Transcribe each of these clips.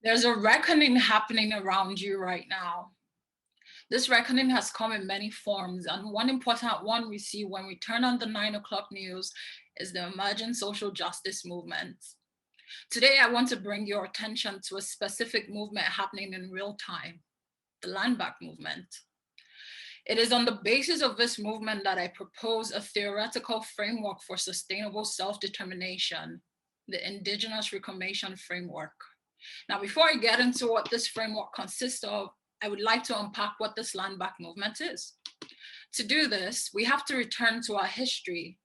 There's a reckoning happening around you right now. This reckoning has come in many forms, and one important one we see when we turn on the 9 o'clock news is the emerging social justice movement. Today, I want to bring your attention to a specific movement happening in real time, the land back movement. It is on the basis of this movement that I propose a theoretical framework for sustainable self-determination, the Indigenous Reclamation Framework. Now, before I get into what this framework consists of, I would like to unpack what this land back movement is. To do this, we have to return to our history.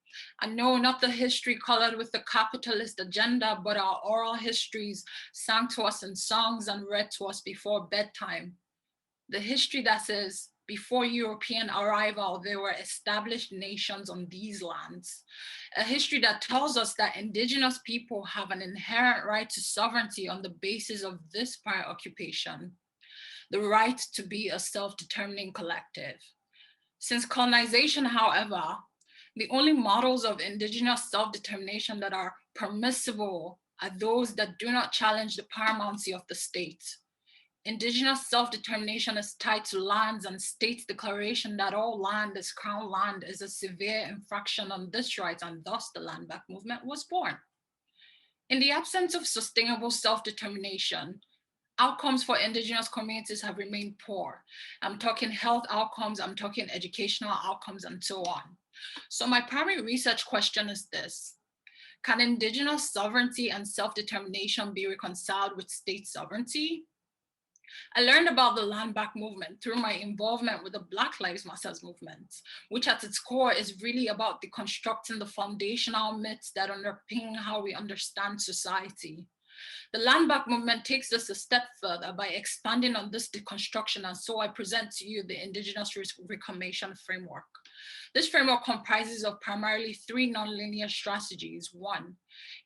And no, not the history colored with the capitalist agenda, but our oral histories sung to us in songs and read to us before bedtime. The history that says, before European arrival, there were established nations on these lands. A history that tells us that Indigenous people have an inherent right to sovereignty on the basis of this prior occupation, the right to be a self-determining collective. Since colonization, however, the only models of Indigenous self-determination that are permissible are those that do not challenge the paramountcy of the state. Indigenous self-determination is tied to lands, and states' declaration that all land is crown land is a severe infraction on this right, and thus the land back movement was born. In the absence of sustainable self-determination, outcomes for Indigenous communities have remained poor. I'm talking health outcomes, I'm talking educational outcomes, and so on. So my primary research question is this: can Indigenous sovereignty and self-determination be reconciled with state sovereignty? I learned about the land back movement through my involvement with the Black Lives Matter movement, which at its core is really about deconstructing the foundational myths that underpin how we understand society. The land back movement takes this a step further by expanding on this deconstruction, and so I present to you the Indigenous Reclamation Framework. This framework comprises of primarily three nonlinear strategies. One,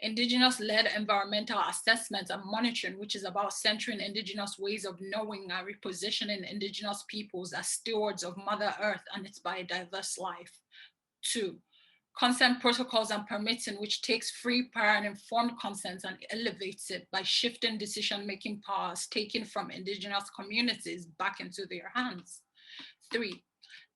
Indigenous-led environmental assessment and monitoring, which is about centering Indigenous ways of knowing and repositioning Indigenous peoples as stewards of Mother Earth and its biodiverse life. Two, consent protocols and permitting, which takes free, prior, and informed consent and elevates it by shifting decision-making powers taken from Indigenous communities back into their hands. Three,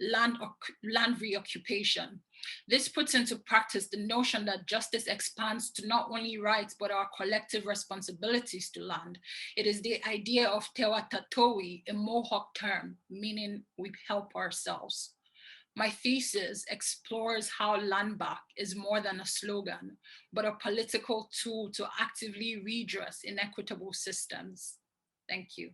land reoccupation. This puts into practice the notion that justice expands to not only rights, but our collective responsibilities to land. It is the idea of te watatowi, a Mohawk term, meaning we help ourselves. My thesis explores how land back is more than a slogan, but a political tool to actively redress inequitable systems. Thank you.